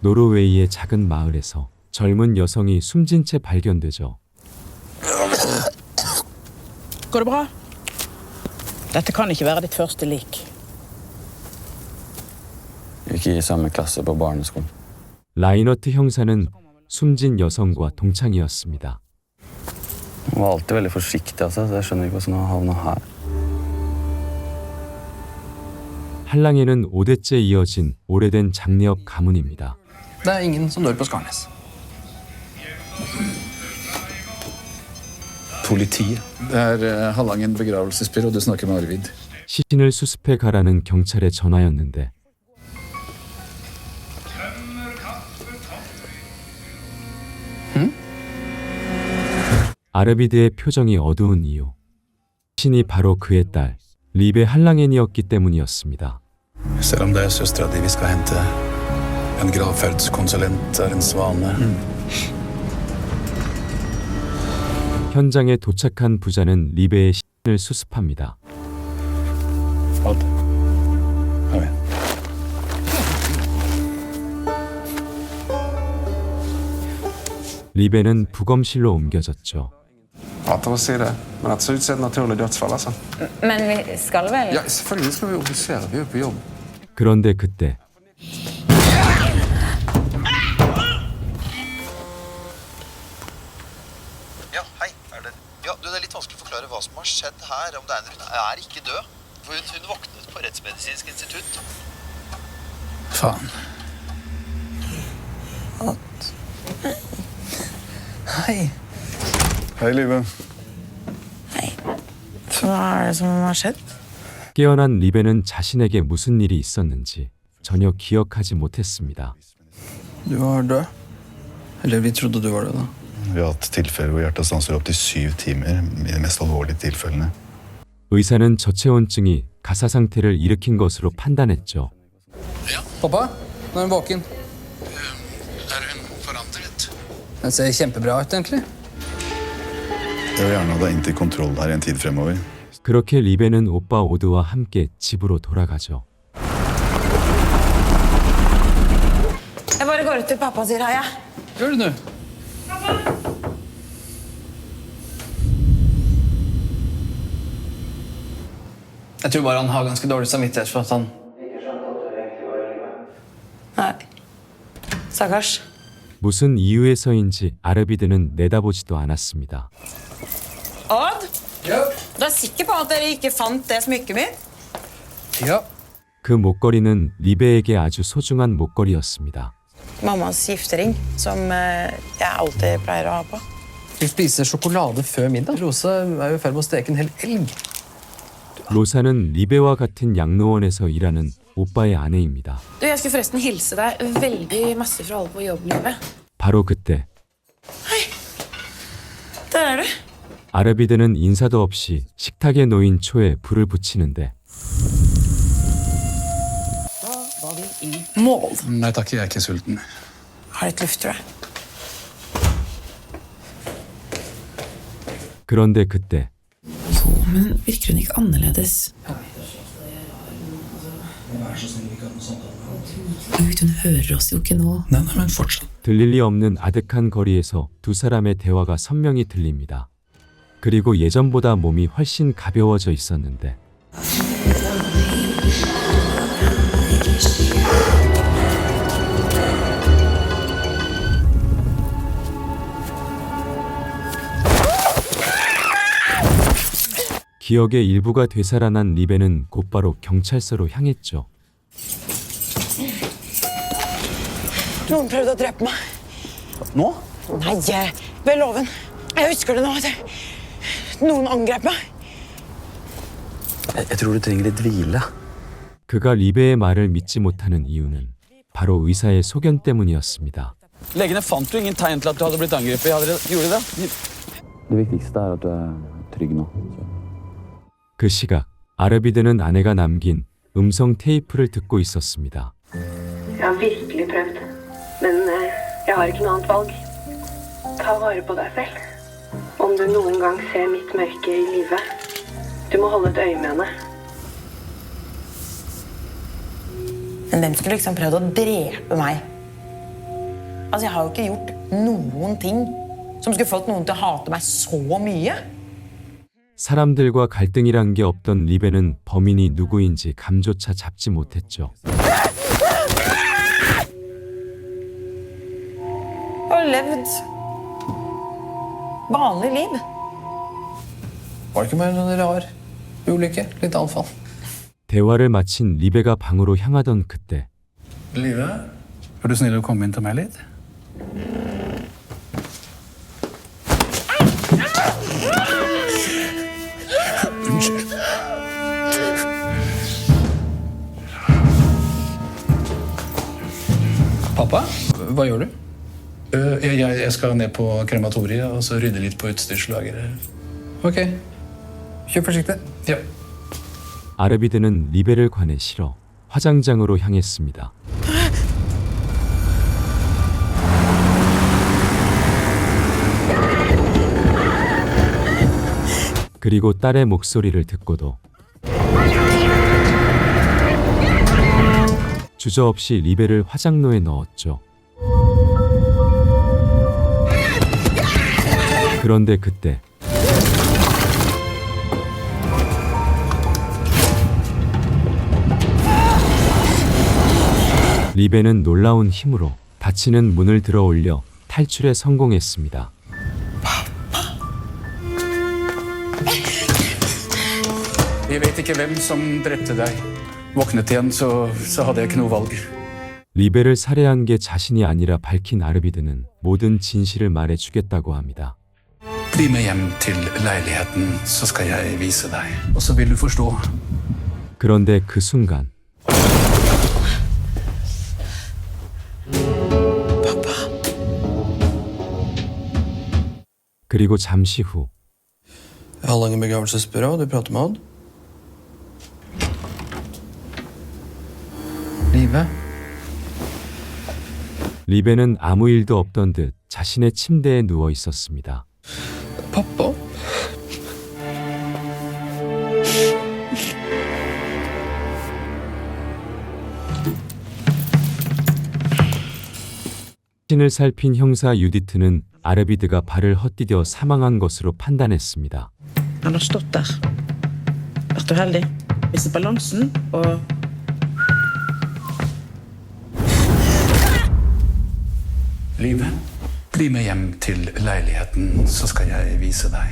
노르웨이의 작은 마을에서 젊은 여성이 숨진 채 발견되죠. Går det bra? Dette kan ikke være ditt første lik. Vi gikk i samme klasse på barneskolen. 라이너트 형사는 숨진 여성과 동창이었습니다. Hun var alltid veldig forsiktig, altså. Så jeg skjønner ikke hvordan hun havna her. 한랑에는 5대째 이어진 오래된 장례업 가문입니다. Det er ingen som dør på Skarnes. Politiet. Det er Hallangen begravelsesbyrå, du snakker med Arvid. 시신을 수습해 가라는 경찰의 전화였는데 아르비드의 표정이 어두운 이유. 시신이 바로 그의 딸 리베 한랑엔이었기 때문이었습니다. Selv om det er søstera di vi skal hente, en gravferdskonsulent er en svane. 현장에 도착한 부자는 리베의 시신을 수습합니다. Odd. Kom igjen. 리베는 부검실로 옮겨졌죠. Prata oss i det, men det ser ut som et naturlig dødsfall, altså. Men vi skal vel? Ja, selvfølgelig skal vi obdusere. Vi er på jobb. 그런데 그때 Ja, hei. Ja, det er litt vanskelig å forklare hva som har skjedd her. Om det er hun er ikke død. For hun våknet på Rettsmedisinsk institutt. Faen. Hei. Hei, Live. Hva er det som har skjedd? 깨어난 리베는 자신에게 무슨 일이 있었는지 전혀 기억하지 못했습니다. Du var død. Eller vi trodde du var død da. Vi har hatt tilfeller hvor hjertet stanser opp til 7 timer i de mest alvorlige tilfellene. 의사는 저체온증이 가사 상태를 일으킨 것으로 판단했죠. Pappa, nå er hun våken. Er hun forandret? Den ser kjempebra ut, egentlig. Jeg vil gjerne ha deg inn til kontroll her i en tid fremover. 그렇게 리베는 오빠 오드와 함께 집으로 돌아가죠. Jeg bare går ut til pappa og sier hei, jeg. Gjør det nå. Jeg tror bare han har ganske dårlig samvittighet for at han... Nei. Stakkars. 무슨 이유에서인지 아르비드는 내다보지도 않았습니다. Odd? Du er sikker på at dere ikke fant det smykket mitt? Ja. 그 목걸이는 리베에게 아주 소중한 목걸이였습니다. Mammas giftering, som jeg alltid pleier å ha på. Vi spiser sjokolade før middag. Rosa er jo i ferd med å steke en hel elg. 로사는 리베와 같은 양로원에서 일하는 오빠의 아내입니다. Du, jeg skulle forresten hilse deg veldig masse fra alle på jobblivet. 바로 그때 Der er du. 아르비드는 인사도 없이 식탁에 놓인 초에 불을 붙이는데 Mål. Nei takk, jeg er ikke sulten. Har litt luft, tror jeg. 그런데 그때 Men virker hun ikke annerledes? Hun hører oss jo ikke nå. Nei, men fortsatt. 들릴 리 없는 아득한 거리에서 두 사람의 대화가 선명히 들립니다. 그리고 예전보다 몸이 훨씬 가벼워져 있었는데 기억의 일부가 되살아난 리베는 곧바로 경찰서로 향했죠. Noen prøvde å drepe meg. Nå? Nei, ved loven. Jeg husker det nå. Noen angrep meg. Jeg tror du trenger litt hvile. 그가 리베의 말을 믿지 못하는 이유는 바로 의사의 소견 때문이었습니다. Legene fant jo ingen tegn til at du hadde blitt angrepet. Gjorde de det? Det viktigste er at du er trygg nå. 그 시각 아르비드는 아내가 남긴 음성 테이프를 듣고 있었습니다. Jeg har virkelig prøvd, men jeg har ikke noe annet valg. Ta vare på deg selv. Om du noen gang ser mitt mørke i live, du må holde et øye med henne. Men hvem skulle liksom prøvd å drepe meg? Altså, jeg har jo ikke gjort noen ting som skulle fått noen til å hate meg så mye. 사람들과 갈등이란 게 없던 리베는 범인이 누구인지 감조차 잡지 못했죠. Jeg har levd vanlig liv. Var det ikke mer en rar ulykke? Litt anfall. 대화를 마친 리베가 방으로 향하던 그때 Live, er du snill å komme inn til meg litt? Unnskyld. Pappa, hva gjør du? Jeg skal ned på krematoriet og så rydde litt på utstyrslageret. Ok, kjør forsiktig. Ja. 아르비드는 리베를 관해 실어 화장장으로 향했습니다. 그리고 딸의 목소리를 듣고도 주저없이 리베를 화장로에 넣었죠. 그런데 그때 리베는 놀라운 힘으로 닫히는 문을 들어 올려 탈출에 성공했습니다. Vi vet ikke hvem som drepte deg. Våknet igjen, så hadde jeg ikke noe valg. 리베를 살해한 게 자신이 아니라 밝힌 아르비드는 모든 진실을 말해주겠다고 합니다. Bli med hjem til leiligheten, så skal jeg vise deg. Og så vil du forstå. 그런데 그 순간 그리고 잠시 후 Jeg har lang begravelsesbyrå, du prater med Odd. Live? 리베는 아무 일도 없던 듯 자신의 침대에 누워 있었습니다. Pappa? 신을 살핀 형사 유디트는 아르비드가 발을 헛디뎌 사망한 것으로 판단했습니다. Han har stått der. Vært uheldig. Mistet balansen og Live, bli med hjem til leiligheten, så skal jeg vise deg.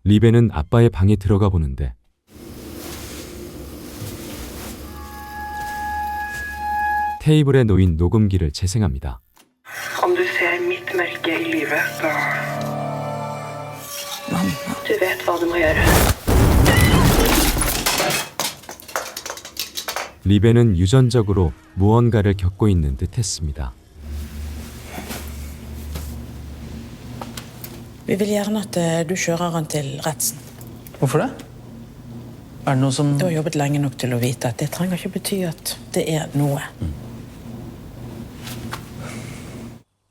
리베는 아빠의 방에 들어가 보는데 테이블에 놓인 녹음기를 재생합니다. Om du ser mitt mørke i livet, da Du vet hva du må gjøre. 리베는 유전적으로 무언가를 겪고 있는 듯했습니다. Vi vil gjerne at du kjører han til retsen. Hvorfor det? Er det noe som... Du har jobbet lenge nok til å vite at det trenger ikke bety at det er noe.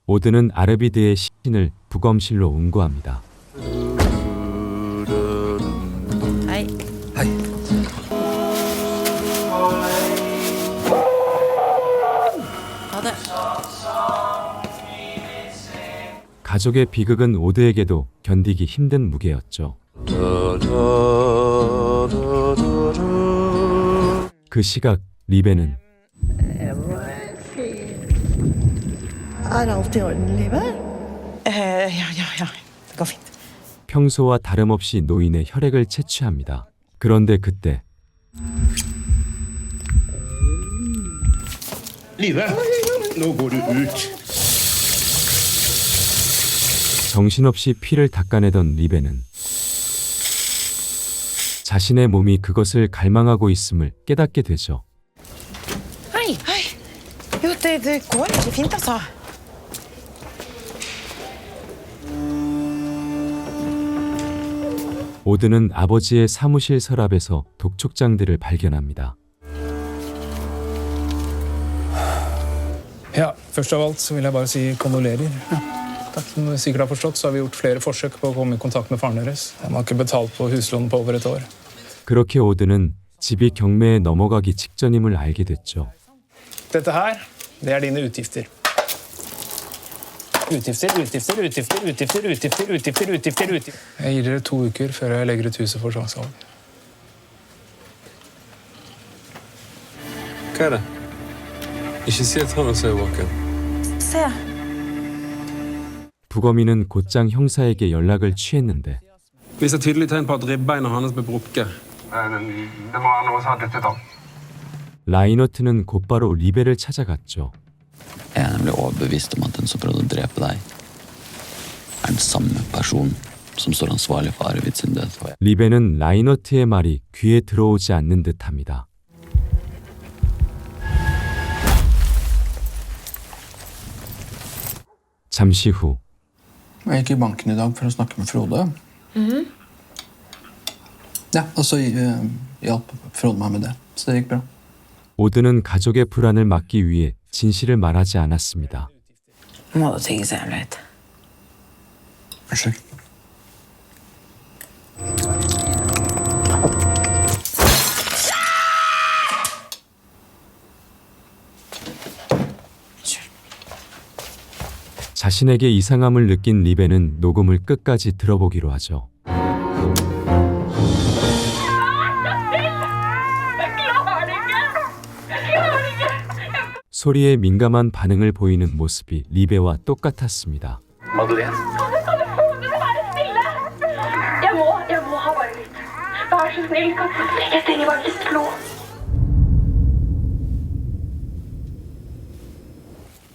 오드는 아르비드의 시신을 부검실로 운구합니다. Hei. Hei. Ha det. 가족의 비극은 오드에게도 견디기 힘든 무게였죠. 그 시각 리베는 Er alt i orden, livet? Ja. Det går fint. 평소와 다름없이 노인의 혈액을 채취합니다. 그런데 그때 Live, nå går du ut. 정신없이 피를 닦아내던 리베는 자신의 몸이 그것을 갈망하고 있음을 깨닫게 되죠. Hei. Jo, det går ikke fint, altså. 오드는 아버지의 사무실 서랍에서 독촉장들을 발견합니다. Ja, først av alt så vil jeg bare si kondolerer. Takk, som du sikkert har forstått, så har vi gjort flere forsøk på å komme i kontakt med faren deres. De har ikke betalt på huslån på over et år. 그렇게 오드는 집이 경매에 넘어가기 직전임을 알게 됐죠. Dette her, det er dine utgifter. utgifter. Jeg gir dere 2 uker før jeg legger ut huset for salg. Hva er det? Ikke si at han også er våken. Se. 부검이는 곧장 형사에게 연락을 취했는데 Viser tydelig tegn på at ribbeina hans ble brukket. Det må være noe som har dette da. 라이너트는 곧바로 리베를 찾아갔죠. Jeg er nemlig overbevist om at den som prøvde å drepe deg, er den samme person som står ansvarlig for Arvid sin død. 리베는 라이너트의 말이 귀에 들어오지 않는 듯합니다. 잠시 후 Jeg gikk i banken i dag for å snakke med Frode. Ja, og så hjalp Frode meg med det. Så det gikk bra. 오드는 가족의 불안을 막기 위해 진실을 말하지 않았습니다. Må du tygge så jævlig høyt. Unnskyld. 자신에게 이상함을 느낀 리베는 녹음을 끝까지 들어보기로 하죠. 소리에 민감한 반응을 보이는 모습이 리베와 똑같았습니다. Madeleine. Jeg må ha bare litt. Vær så snill, jeg trenger bare litt blod.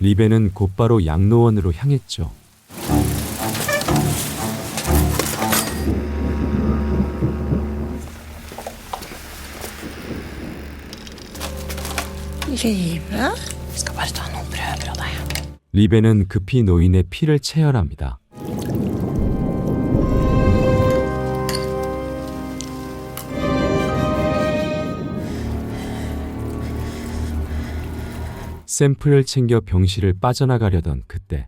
리베는 곧바로 양로원으로 향했죠. Live? Skal bare ta noen prøver av deg. 리베는 급히 노인의 피를 체열합니다. 샘플을 챙겨 병실을 빠져나가려던 그때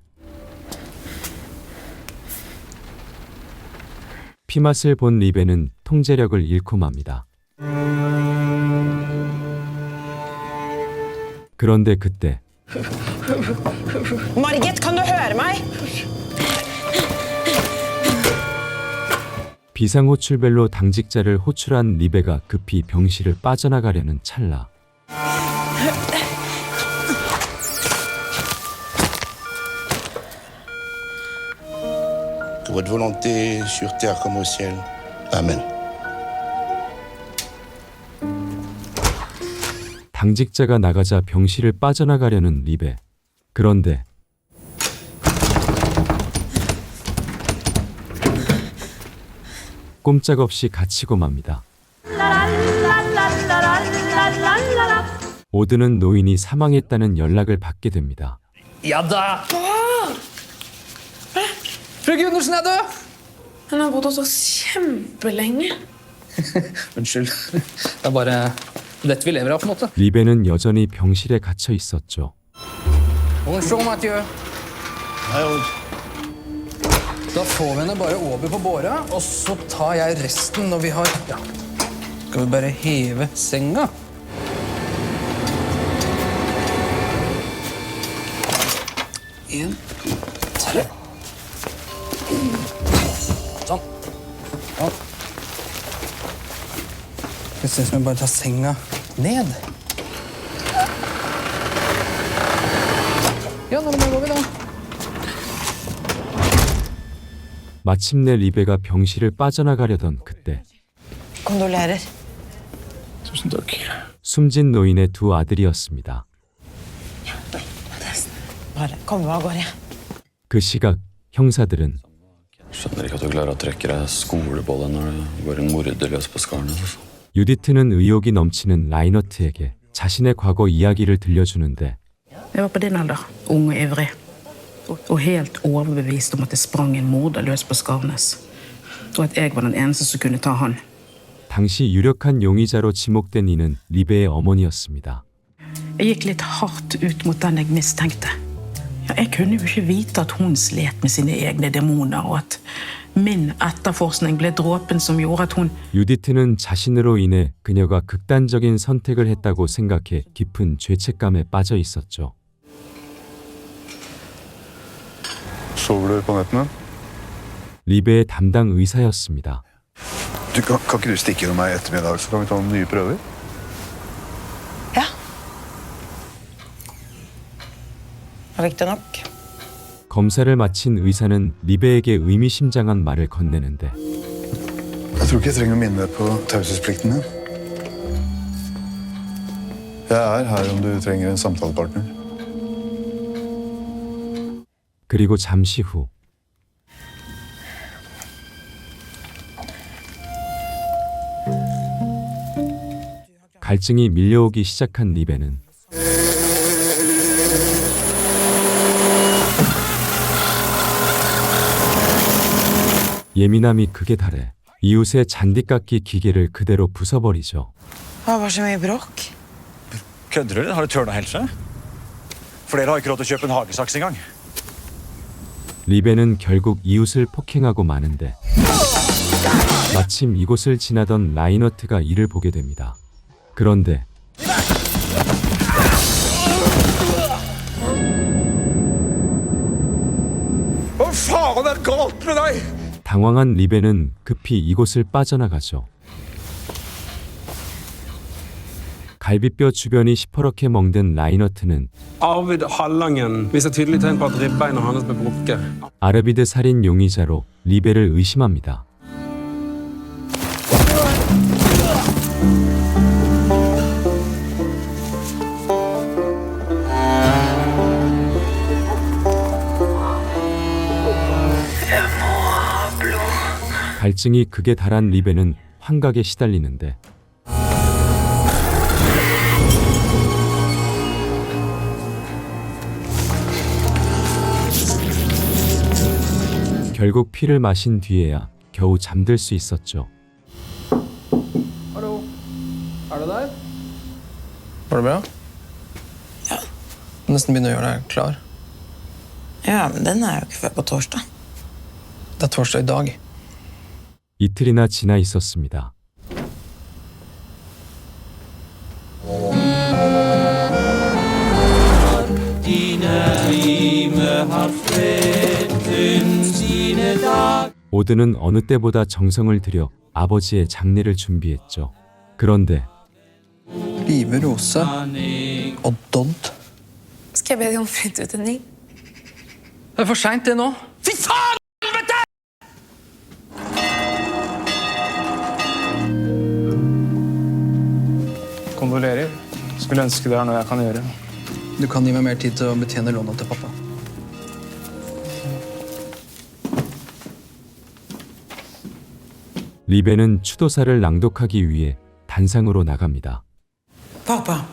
피맛을 본 리베는 통제력을 잃고 맙니다. 그런데 그때 Margit, kan du høre meg? 비상호출벨로 당직자를 호출한 리베가 급히 병실을 빠져나가려는 찰나 Que votre volonté sur terre comme au ciel. Amen. 당직자가 나가자 병실을 빠져나가려는 리베. 그런데 꼼짝없이 갇히고 맙니다. 오드는 노인이 사망했다는 연락을 받게 됩니다. Ja da! Fru Gundersen er død! Han har bodd hos oss kjempelenge. Unnskyld. Det er bare dette vi lever av, på en måte. 리베는 여전히 병실에 갇혀 있었죠. Bonjour, Mathieu. Da får vi henne bare over på båra, og så tar jeg resten når vi har... Ja. Skal vi bare heve senga? En, tre. Sånn. Ja. Det ser ut som vi bare tar senga ned. Ja, nå går vi da. 마침내 리베가 병실을 빠져나가려던 그때 Kondolerer. Tusen takk. 숨진 노인의 두 아들이었습니다. Bare kom av gårde. 그 시각 형사들은 Skjønner ikke at du klarer å trekke deg skolebolle når det går en morder løs på skarnet. 유디트는 의욕이 넘치는 라이너트에게 자신의 과거 이야기를 들려주는데 Jeg var på din alder, ung og ivrig. Og helt overbevist om at det sprang en morder løs på Skarnes. Og at jeg var den eneste som kunne ta han. 당시 유력한 용의자로 지목된 이는 리베의 어머니였습니다. Jeg gikk litt hardt ut mot den jeg mistenkte. Ja, jeg kunne jo ikke vite at hun slet med sine egne demoner, og at min etterforskning ble dråpen som gjorde at hun... 유디트는 자신으로 인해 그녀가 극단적인 선택을 했다고 생각해 깊은 죄책감에 빠져 있었죠. Sover du på nettene? 리베의 담당 의사였습니다. Kan ikke du stikke innom meg i ettermiddag, så kan vi ta noen nye prøver? Riktignok. 검사를 마친 의사는 리베에게 의미심장한 말을 건네는데 Jeg tror ikke jeg trenger å minne deg på taushetsplikten din. Jeg er her om du trenger en samtalepartner. 그리고 잠시 후 갈증이 밀려오기 시작한 리베는 예민함이 극에 달해 이웃의 잔디깎기 기계를 그대로 부숴버리죠. Hva var så mye bråk? Kødder du, eller har du tørna helt seg? Flere har ikke råd til å kjøpe en hagesaks engang. 리베는 결국 이웃을 폭행하고 마는데 마침 이곳을 지나던 라이너트가 이를 보게 됩니다. 그런데 Hva faen er galt med deg? 당황한 리베는 급히 이곳을 빠져나가죠. 갈비뼈 주변이 시퍼렇게 멍든 라이너트는 Arvid Hallangen viser tydelig tegn på at ribbeina hans ble brukket. 아르비드 살인 용의자로 리베를 의심합니다. 갈증이 극에 달한 리베는 환각에 시달리는데 결국 피를 마신 뒤에야 겨우 잠들 수 있었죠. Hallo. Er du der? Var det bra? Ja. Nesten begynner å gjøre deg klar. Ja, men den er jo ikke før på torsdag. Det er torsdag i dag. 이틀이나 지나 있었습니다. 오드는 어느 때보다 정성을 들여 아버지의 장례를 준비했죠. 그런데 Live, Rose og Dodd. Skal jeg be deg om fritt utdanning? Det er for sent det nå. Fy faen! Kondolerer. Skulle ønske det er noe jeg kan gjøre. Du kan gi meg mer tid til å betjene lånet til pappa. 리베는 추도사를 낭독하기 위해 단상으로 나갑니다. Pappa.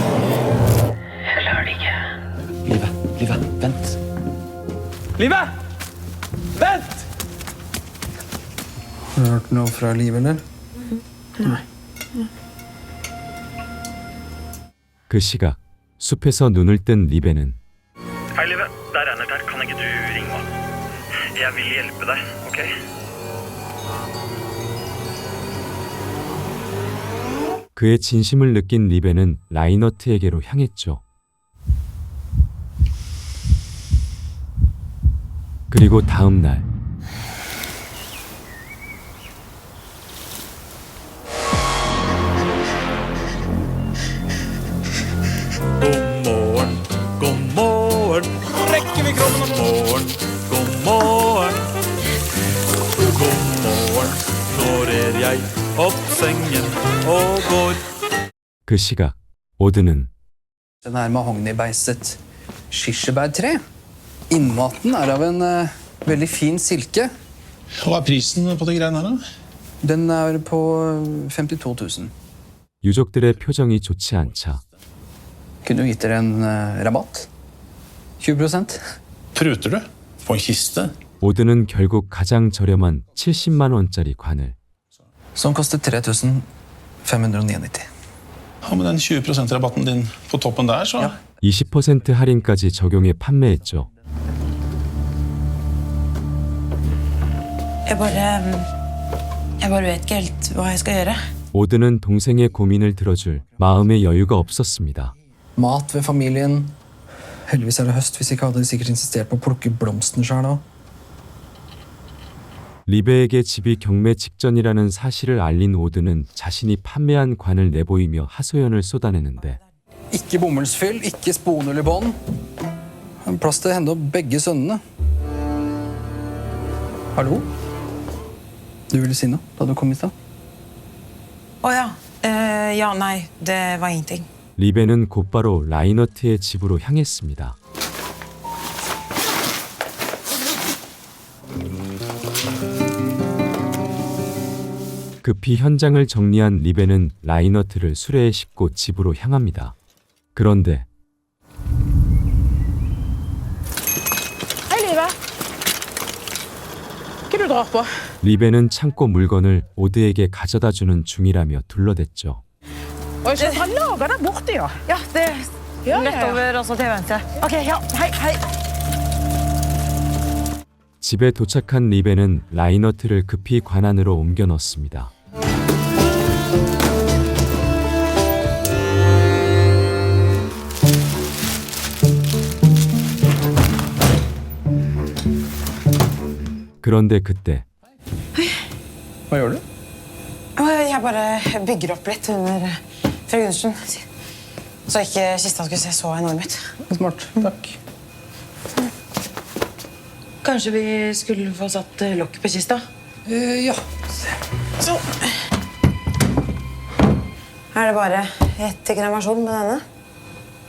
Jeg klarer det ikke. Live, vent. Live! Vent! Har du hørt noe fra Live, eller? Nei. 그 시각 숲에서 눈을 뜬 리베는 Hei, Live. Det er Reinert her. Kan ikke du ringe meg? Jeg vil hjelpe deg, ok? 그의 진심을 느낀 리베는 라이너트에게로 향했죠. 그리고 다음 날 God morgen. Rekker vi kroppen om morgen? God morgen. God morgen. Nå rer jeg opp sengen og går. 그 시각 오드는 Den er mahognibeistet kirsebærtre. Innmaten er av en veldig fin silke. Hva er prisen på de greiene her, da? Den er på 52 000. 유족들의 표정이 좋지 않자 Kunne du gitt dere en rabatt? 20%? Pruter du? På en kiste? 오드는 결국 가장 저렴한 70만 원짜리 관을 Som koster 3599. Ja, med den 20% rabatten din på toppen der, så... 20% 할인까지 적용해 판매했죠. Jeg bare vet ikke helt hva jeg skal gjøre. 오드는 동생의 고민을 들어줄 마음의 여유가 없었습니다. Mat ved familien. Heldigvis er det høst, hvis ikke hadde de sikkert insistert på å plukke blomstene sjøl òg. 리베에게 집이 경매 직전이라는 사실을 알린 오드는 자신이 판매한 관을 내보이며 하소연을 쏟아내는데 Ikke bomullsfyll, ikke sponull i bånd. Plass til henne og begge sønnene. Hallo? Du ville si noe da du kom i stad? Å ja. Ja, nei, det var ingenting. 리베는 곧바로 라이너트의 집으로 향했습니다. 급히 현장을 정리한 리베는 라이너트를 수레에 싣고 집으로 향합니다. 그런데 Hei, livet. Hva du drar på? 리베는 창고 물건을 오드에게 가져다주는 중이라며 둘러댔죠. Og jeg skal lage der borte, ja. Ja, det Ja, lett ja, ja. over også til venstre. Ok, ja, hei, hei. 집에 도착한 리베는 라이너트를 급히 관 안으로 옮겨 넣습니다. 그런데 그때 Hva gjør du? Jeg bare bygger opp litt under fra Gundersen. Så ikke kista skulle se så enorm ut. Smart. Takk. Kanskje vi skulle få satt lokk på kista? Ja. Så. Er det bare ett kremasjon med denne?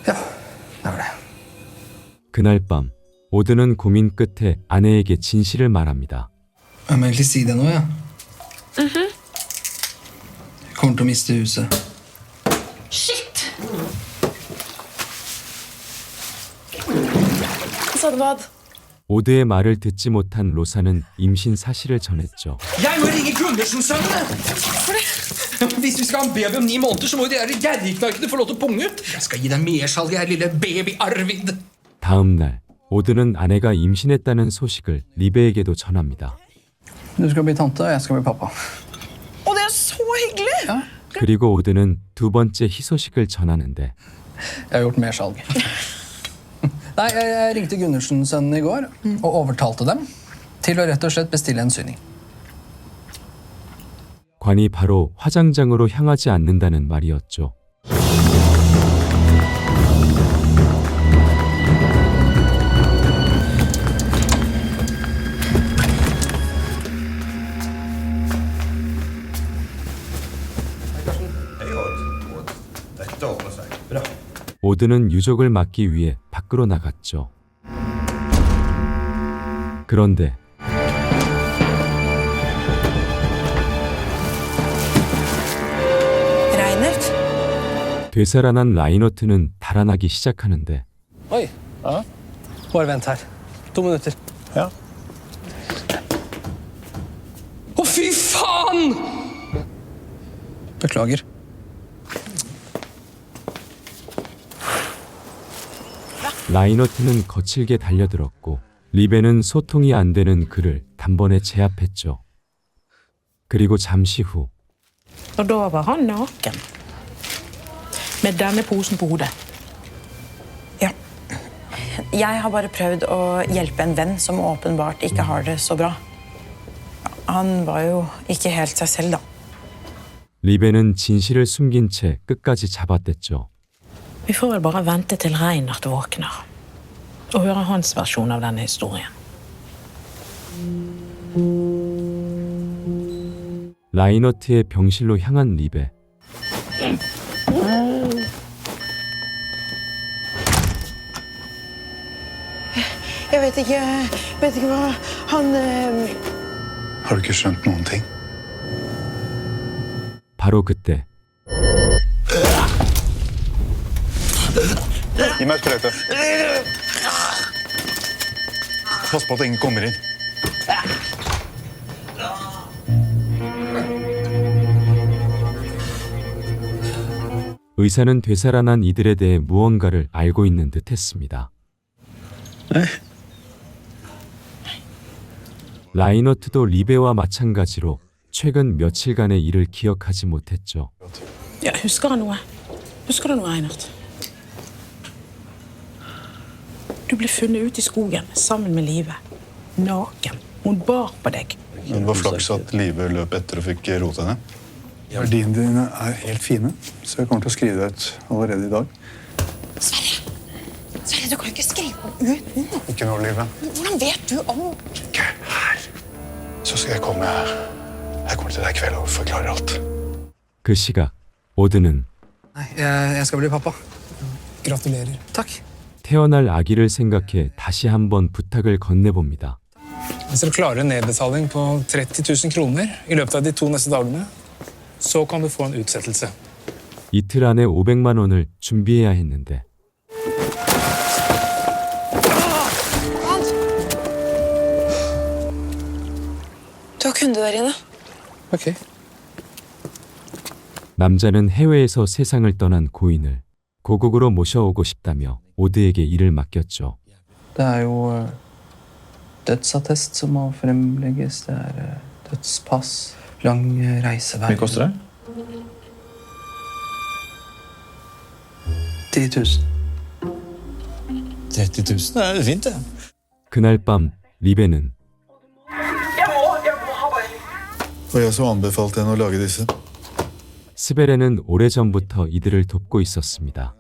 Ja, det var det. 그날 밤 오드는 고민 끝에 아내에게 진실을 말합니다. Jeg må egentlig si det nå, ja. Jeg kommer til å miste huset. Shit! Sa du hva? 오드의 말을 듣지 못한 로사는 임신 사실을 전했죠. Jeg må ringe Gundersen-sønnene! Hvis vi skal ha en baby om 9 måneder, så må jo de der gjerrigknarkene få lov til å punge ut. Jeg skal gi deg mersalg, jeg lille baby Arvid. 다음 날 오드는 아내가 임신했다는 소식을 리베에게도 전합니다. Du skal bli tante, og jeg skal bli pappa. Og det er så hyggelig! Ja. 그리고 오드는 두 번째 희소식을 전하는데 Jeg har gjort mersalg. Nei, jeg ringte Gundersen-sønnene i går og overtalte dem til å rett og slett bestille en syning. 관이 바로 화장장으로 향하지 않는다는 말이었죠. 오드는 유족을 맞기 위해 밖으로 나갔죠. 그런데 Reinert? 되살아난 라이너트는 달아나기 시작하는데 Oi. Ja. Bare vent her. 2 minutter. Ja. Å, fy faen! Beklager. 라이너트는 거칠게 달려들었고 리베는 소통이 안 되는 그를 단번에 제압했죠. 그리고 잠시 후 Og da var han naken. Med denne posen på hodet. Ja. Jeg har bare prøvd å hjelpe en venn som åpenbart ikke har det så bra. Han var jo ikke helt seg selv, da. 리베는 진실을 숨긴 채 끝까지 잡아댔죠. Vi får vel bare vente til Reinert våkner og høre hans versjon av denne historien. 라이너트의 병실로 향한 리베. Jeg vet ikke hva han Har du ikke skjønt noen ting? 바로 그때 Gi meg sprøyte. Pass på at ingen kommer inn. 의사는 되살아난 이들에 대해 무언가를 알고 있는 듯했습니다. 라이너트도 리베와 마찬가지로 최근 며칠간의 일을 기억하지 못했죠. Ja, husker du noe? Husker du noe, Reinert? Du ble funnet ute i skogen sammen med Live. Naken. Hun bar på deg. Det var flaks at Live løp etter og fikk rota henne. Verdiene dine er helt fine, så jeg kommer til å skrive deg ut allerede i dag. Sverre, du kan jo ikke skrive den ut nå. Ikke nå, Live. Hvordan vet du om? Ikke her. Så skal jeg komme. Jeg kommer til deg i kveld og forklarer alt. 그 시각 오드는 Nei, jeg skal bli pappa. Gratulerer. Takk. 태어날 아기를 생각해 다시 한번 부탁을 건네봅니다. Hvis dere klarer en nedbetaling på 30 000 kroner i løpet av de 2 neste dagene, så kan du få en utsettelse. 이틀 안에 500만 원을 준비해야 했는데 Du har kunde der inne. Ok. 남자는 해외에서 세상을 떠난 고인을 고국으로 모셔오고 싶다며 오드에게 일을 맡겼죠. Det er jo dødsattest som må fremlegges. Det er dødspass, lang reisevei. Hvor mye koster det? 10 000. 30 000? Det er fint, det. 그날 밤 리베는 Og jeg så anbefalte henne å lage disse. 스베레는 오래전부터 이들을 돕고 있었습니다.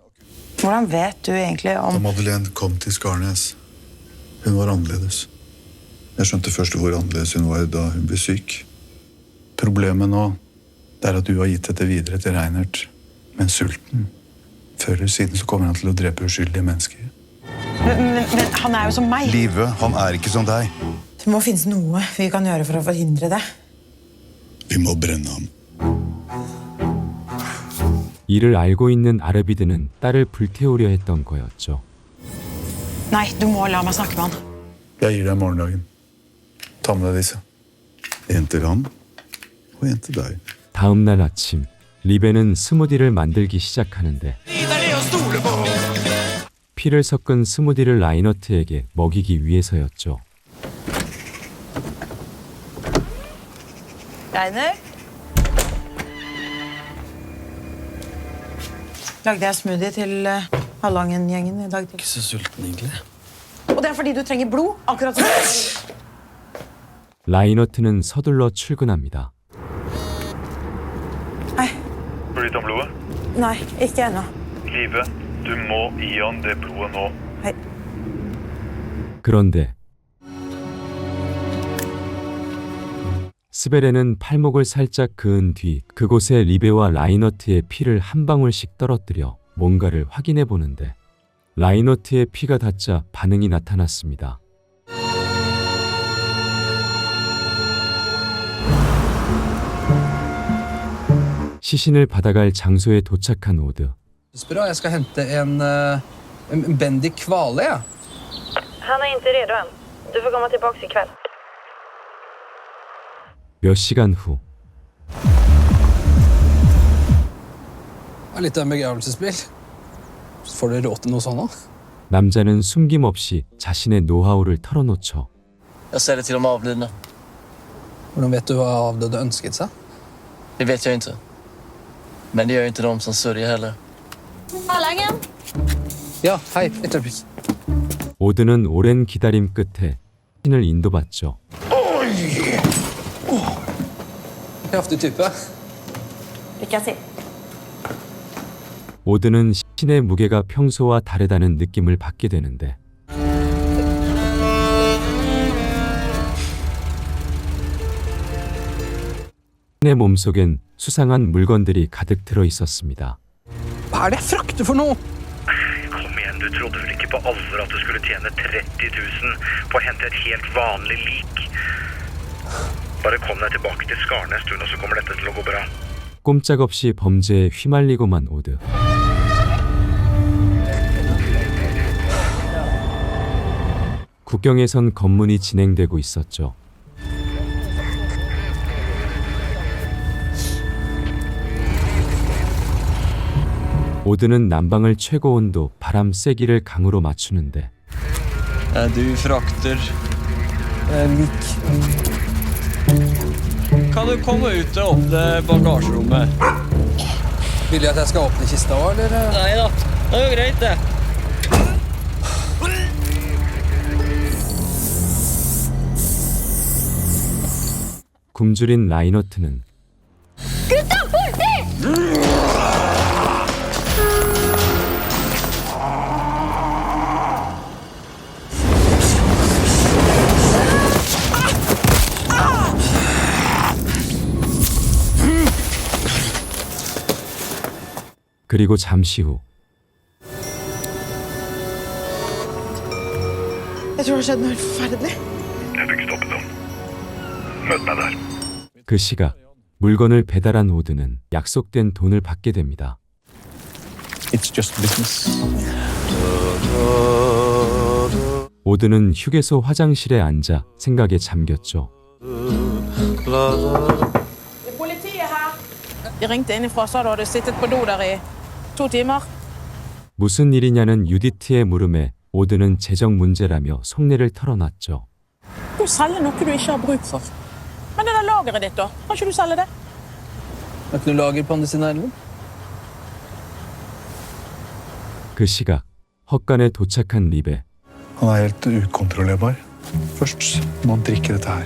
Hvordan vet du egentlig Da om Madeleine kom til Skarnes, hun var annerledes. Jeg skjønte først hvor annerledes hun var da hun ble syk. Problemet nå, det er at du har gitt dette videre til Reinert, men sulten. Før eller siden så kommer han til å drepe uskyldige mennesker. men han er jo som meg. Live, han er ikke som deg. Det må finnes noe vi kan gjøre for å forhindre det. Vi må brenne ham. 이를 알고 있는 아르비드는 딸을 불태우려 했던 거였죠. Nei, du må la meg snakke med han. Jeg gir deg morgendagen. Ta med deg disse. En til ham, og en til deg. 다음 날 아침 리베는 스무디를 만들기 시작하는데 피를 섞은 스무디를 라이너트에게 먹이기 위해서였죠. Reiner? Lagde jeg smoothie til Hallangen-gjengen i dag? Ikke så sulten, egentlig. Og det er fordi du trenger blod, akkurat som... 라이너트는 서둘러 출근합니다. Blir du om blodet? Nei, ikke ennå. Live, du må gi han det blodet nå. Hei. 그런데 스베레는 팔목을 살짝 그은 뒤 그곳에 리베와 라이너트의 피를 한 방울씩 떨어뜨려 뭔가를 확인해 보는데 라이너트의 피가 닿자 반응이 나타났습니다. 시신을 받아갈 장소에 도착한 오드. Bra, jeg skal hente en Bendik Kvale, ja. Han är inte redo än. Du får komma tillbaka ikväll. 몇 시간 후 Litt av en begravelsesbil. Får du råd til noe sånt nå? 남자는 숨김없이 자신의 노하우를 털어놓죠. Jag säger det till de avlidna. Hvordan vet du hva avdøde ønsket seg? Det vet jag inte. Men det gör inte de som sörjer heller. Hallangen! Ja, hei. Et øyeblikk. 오드는 오랜 기다림 끝에 신을 인도받죠. Kraftig type. Lykke til. 오드는 신의 무게가 평소와 다르다는 느낌을 받게 되는데 신의 몸속엔 수상한 물건들이 가득 들어 있었습니다. Hva er det jeg frakter for noe? Kom igjen, du trodde vel ikke på alvor at du skulle tjene 30 000 på å hente et helt vanlig lik. Bare kom deg tilbake til Skarnes, du, nå så kommer dette til å gå bra. 꼼짝없이 범죄에 휘말리고만 오드. 국경에선 검문이 진행되고 있었죠. 오드는 난방을 최고 온도 바람 세기를 강으로 맞추는데 Du frakter lik. Kan du komme ut og åpne bagasjerommet? Vil du at jeg skal åpne kista òg, eller? Nei da, det er jo greit, det. 굶주린 라이너트는 Gutta, politi! 그리고 잠시 후 Jeg tror det har skjedd noe helt forferdelig. Jeg fikk stoppet dem. Møt meg der. 그 시각 물건을 배달한 오드는 약속된 돈을 받게 됩니다. It's just business. 오드는 휴게소 화장실에 앉아 생각에 잠겼죠. Politiet her. De ringte innifra, sa du hadde sittet på do der i 2 timer. 무슨 일이냐는 유디트의 물음에 오드는 재정 문제라며 속내를 털어놨죠. Du selger noe du ikke har bruk for. Men det der lageret ditt, da? Kan ikke du selge det? Det er ikke noe lager på andre siden av elven. 그 시각 헛간에 도착한 리베. Han er helt ukontrollerbar. Først må han drikke dette her.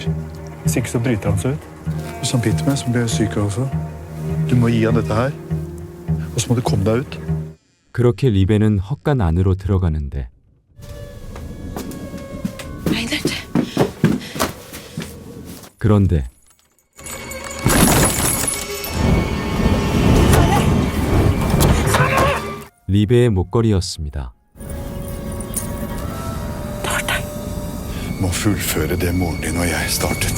Hvis ikke så bryter han seg ut. Hvis han biter meg, så blir jeg syk også. Du må gi han dette her, og så må du komme deg ut. 그렇게 리베는 헛간 안으로 들어가는데 그런데 리베의 목걸이였습니다. Må fullføre det moren din og jeg startet.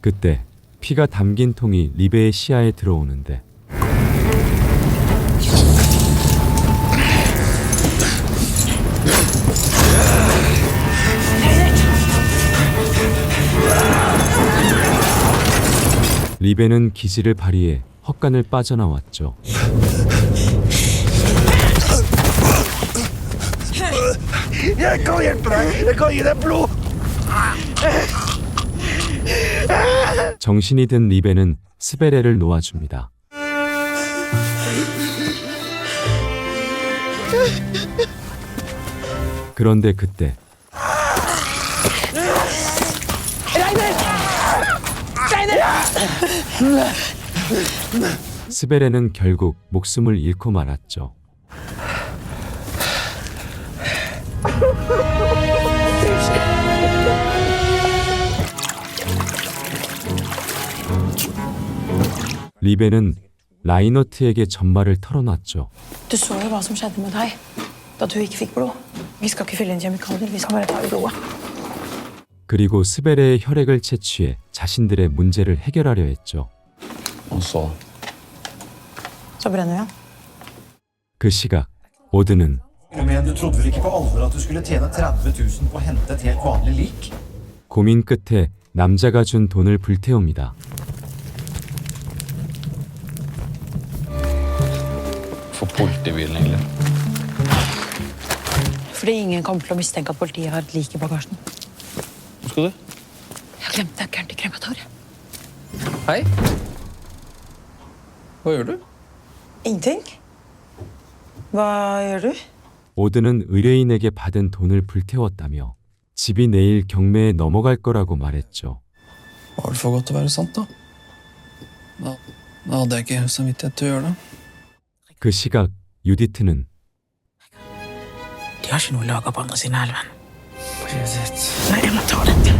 그때 피가 담긴 통이 리베의 시야에 들어오는데 리베는 기지를 발휘해 헛간을 빠져나왔죠. Jeg kan hjelpe deg. Jeg kan gi deg blod. 정신이 든 리베는 스베레를 놓아줍니다. 그런데 그때 스베레는 결국 목숨을 잃고 말았죠. 리베는 라이너트에게 전말을 털어놨죠. Du så jo hva som skjedde med deg da du ikke fikk blod. Vi skal ikke fylle inn kjemikalier, vi skal bare ta i blodet. 그리고 스베레의 혈액을 채취해 자신들의 문제를 해결하려 했죠. Så brenner vi han. 그 시각 오드는 Men du trodde vel ikke på alvor at du skulle tjene 30 000 på å hente et helt vanlig lik? 고민 끝에 남자가 준 돈을 불태웁니다. Får politibilen egentlig. Fordi ingen kommer til å mistenke at politiet har et lik i bagasjen. Hvor skal du? Jeg glemte nøkkelen til krematoriet. Hei. Hva gjør du? Ingenting. Hva gjør du? 오드는 의뢰인에게 받은 돈을 불태웠다며 집이 내일 경매에 넘어갈 거라고 말했죠. Var det for godt å være sant, da? Da hadde jeg ikke samvittighet til å gjøre det. 그 시각 유디트는 De har ikke noe lager på andre siden av elven. Nei, jeg må ta dette.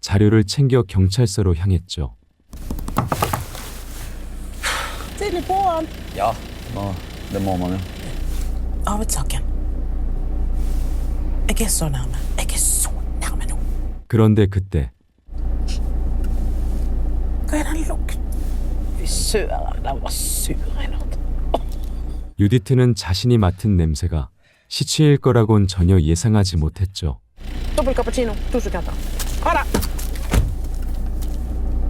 자료를 챙겨 경찰서로 향했죠. Tidlig på han. Ja, det må man jo. Arvedssaken. Jeg er så nærme. Jeg er så nærme nå. 그런데 그때 Hva er den lukten? Fy søren, den var sur i natt. 유디트는 자신이 맡은 냄새가 시체일 거라곤 전혀 예상하지 못했죠. Dobbel cappuccino, 2 sekunder. Ha det!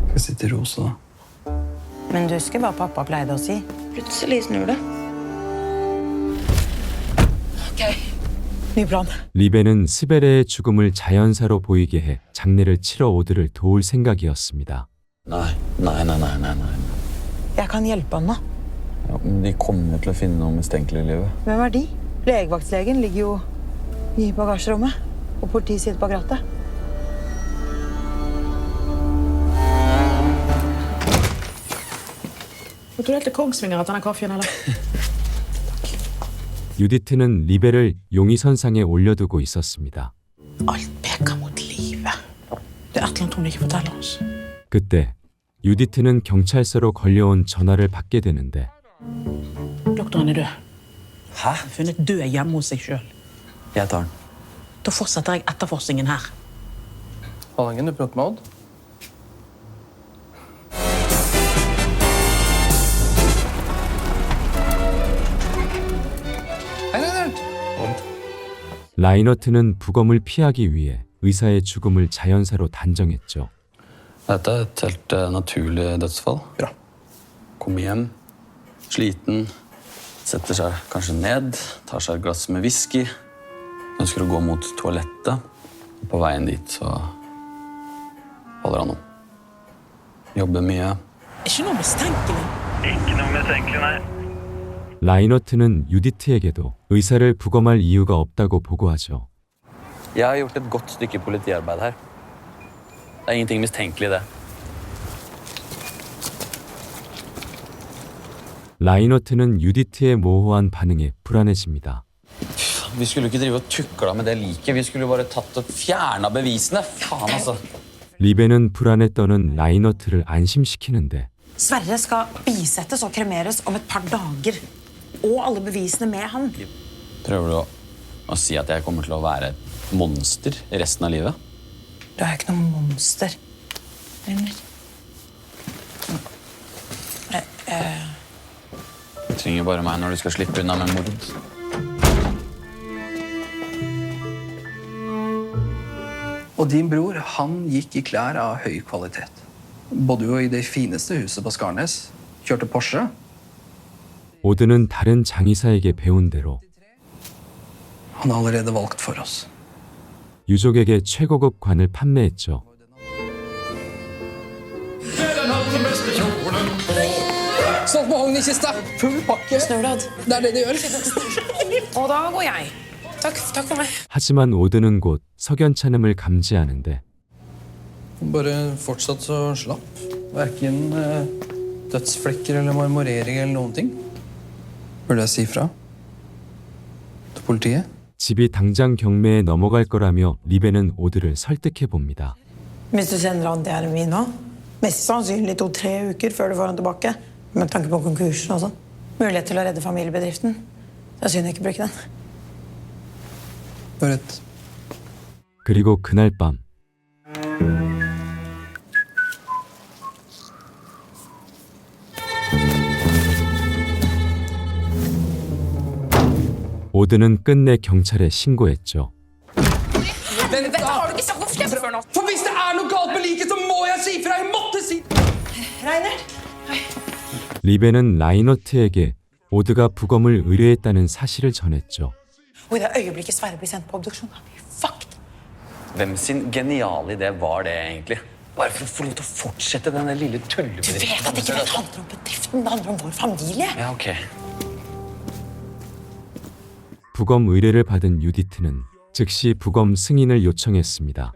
Skal sitte i rosa, da. Men du husker hva pappa pleide å si? Plutselig snur det. Ny plan. 리베는 스베레의 죽음을 자연사로 보이게 해 장례를 치러 오드를 도울 생각이었습니다. Nei. Jeg kan hjelpe han da. Ja, men de kommer til å finne noe mistenkelig i livet. Hvem er de? Legevaktlegen ligger jo i bagasjerommet, og politiet sitter bak rattet. Går du helt til Kongsvinger etter den kaffen, eller? 유디트는 리베를 용의선상에 올려두고 있었습니다. Alt peker mot livet. Det er et eller annet hun ikke forteller oss. 그때 유디트는 경찰서로 걸려온 전화를 받게 되는데 Doktoren er død. Hæ? Funnet død hjemme hos seg selv. Jeg tar den. Da fortsetter jeg etterforskningen her. Hallangen, du prater med Odd? 라이너트는 부검을 피하기 위해 의사의 죽음을 자연사로 단정했죠. Dette er et helt naturlig dødsfall. Bra. Kommer hjem, sliten, setter seg kanskje ned, tar seg et glass med whisky, ønsker å gå mot toalettet. På veien dit så faller han om. Jobber mye. Ikke noe mistenkelig. Ikke noe mistenkelig, nei. 라이너트는 유디트에게도 의사를 부검할 이유가 없다고 보고하죠. Jeg har gjort et godt stykke politiarbeid her. Det er ingenting mistenkelig i det. 라이너트는 유디트의 모호한 반응에 불안해집니다. Vi skulle ikke drive og tukla med det liket. Vi skulle bare tatt og fjerna bevisene. Faen, altså. 리베는 불안에 떠는 라이너트를 안심시키는데 Sverre skal bisettes og kremeres om et par dager. Og alle bevisene med han. Prøver du å si at jeg kommer til å være et monster resten av livet? Du er ikke noe monster. Eller? Du trenger bare meg når du skal slippe unna med mord. Og din bror, han gikk i klær av høy kvalitet. Bodde jo i det fineste huset på Skarnes. Kjørte Porsche. 오드는 다른 장의사에게 배운 대로 Han har allerede valgt for oss. 유족에게 최고급 관을 판매했죠. Sånn mahognykiste. Full pakke. Snurrad. Det er det de gjør. Og da går jeg. Takk for meg. 하지만 오드는 곧 석연찮음을 감지하는데 Bare fortsatt så slapp. Hverken dødsflekker eller marmorering eller noen ting. Burde jeg si fra? Til politiet? 집이 당장 경매에 넘어갈 거라며 리베는 오드를 설득해 봅니다. Hvis du sender han til RMI nå, mest sannsynlig 2-3 uker før du får han tilbake, med tanke på konkursen og sånn. Mulighet til å redde familiebedriften. Det er synd jeg ikke bruker den. Du har rett. 그리고 그날 밤 오드는 끝내 경찰에 신고했죠. Dette har du ikke sagt noe fjell før nå. For hvis det er noe galt med liket, så må jeg si fra. Jeg måtte si. Reiner. 리베는 라이너트에게 오드가 부검을 의뢰했다는 사실을 전했죠. Og i det øyeblikket Sverre blir sendt på obduksjon, han blir fucked. Hvem sin geniale idé var det egentlig? Bare for å få lov til å fortsette denne lille tullebedriften. Du vet at det ikke handler om bedriften, det handler om vår familie. Ja, ok. 부검 의뢰를 받은 유디트는 즉시 부검 승인을 요청했습니다.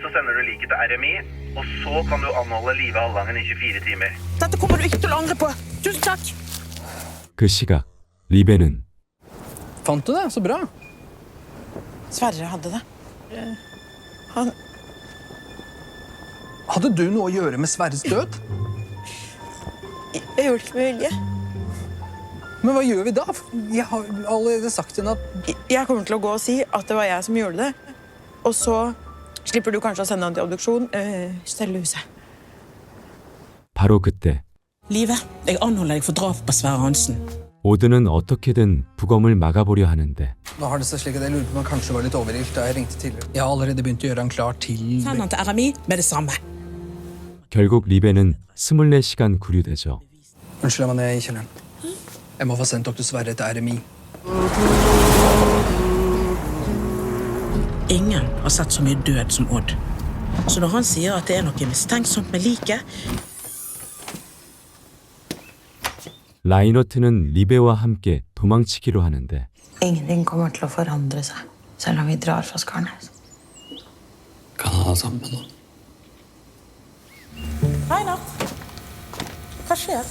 Så sender du liket til RMI, og så kan du anholde Live Hallangen i 24 timer. Dette kommer du ikke til å angre på. Tusen takk. 그 시각 리베는 Fant du det? Så bra. Sverre hadde det. Han... Hadde du noe å gjøre med Sverres død? Jeg gjorde det ikke med vilje. Men hva gjør vi da? Jeg har allerede sagt til henne at... Jeg kommer til å gå og si at det var jeg som gjorde det. Og så slipper du kanskje å sende han til obduksjon. Stelle huset. 바로 그때 Live, jeg anholder deg for drap på Sverre Hansen. 오드는 어떻게든 부검을 막아보려 하는데 Nå har det seg slik at jeg lurer på om han kanskje var litt overilt da jeg ringte tidligere. Jeg har allerede begynt å gjøre han klar til... Send han til RMI med det samme. 결국 리베는 24시간 구류되죠. Unnskyld meg når jeg er i kjelleren. Jeg må få sendt doktor Sverre til RMI. Ingen har sett så mye død som Odd. Så når han sier at det er noe mistenksomt med liket, 라이너트는 리베와 함께 도망치기로 하는데 Ingenting kommer til å forandre seg, selv om vi drar fra Skarnes. Kan han ha sammen med noen? Reinert, hva skjer?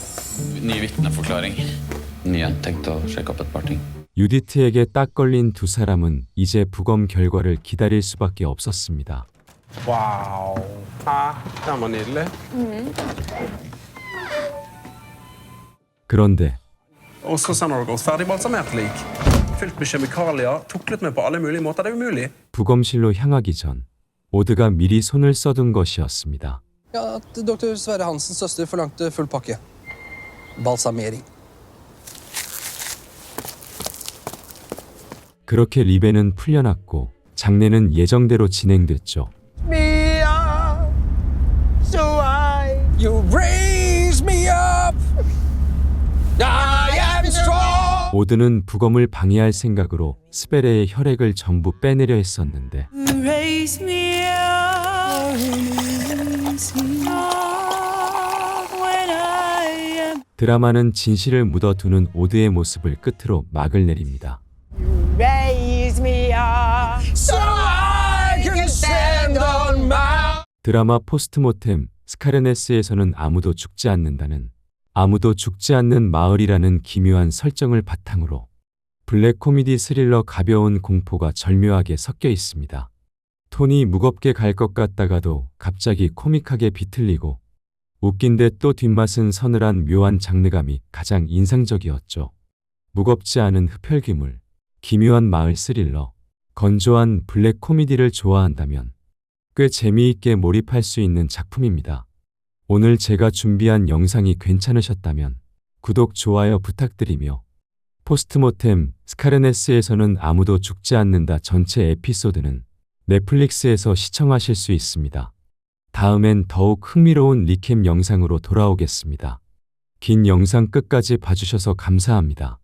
Ny vitneforklaring. Nye, tenkte å sjekke opp et par ting. 유디트에게 딱 걸린 두 사람은 이제 부검 결과를 기다릴 수밖에 없었습니다. Wow. Den var nydelig. 그런데 Og så sender dere oss ferdig balsamert lik. Fylt med kjemikalier, tuklet med på alle mulige måter. Det er umulig. 부검실로 향하기 전 오드가 미리 손을 써둔 것이었습니다. Ja, at Dr. Sverre Hansens søster forlangte full pakke. Balsamering. 그렇게 리베는 풀려났고 장례는 예정대로 진행됐죠. Mia, so You raise me up. I am strong. 오드는 부검을 방해할 생각으로 스베레의 혈액을 전부 빼내려 했었는데 raise me up when I am. 드라마는 진실을 묻어두는 오드의 모습을 끝으로 막을 내립니다. Raise me up so I can stand on my. 드라마 포스트모템 스카르네스에서는 아무도 죽지 않는다는 아무도 죽지 않는 마을이라는 기묘한 설정을 바탕으로 블랙 코미디 스릴러 가벼운 공포가 절묘하게 섞여 있습니다. 톤이 무겁게 갈 것 같다가도 갑자기 코믹하게 비틀리고 웃긴데 또 뒷맛은 서늘한 묘한 장르감이 가장 인상적이었죠. 무겁지 않은 흡혈귀물, 기묘한 마을 스릴러, 건조한 블랙 코미디를 좋아한다면 꽤 재미있게 몰입할 수 있는 작품입니다. 오늘 제가 준비한 영상이 괜찮으셨다면 구독, 좋아요 부탁드리며 포스트모템 스카르네스에서는 아무도 죽지 않는다 전체 에피소드는 넷플릭스에서 시청하실 수 있습니다. 다음엔 더욱 흥미로운 리캠 영상으로 돌아오겠습니다. 긴 영상 끝까지 봐주셔서 감사합니다.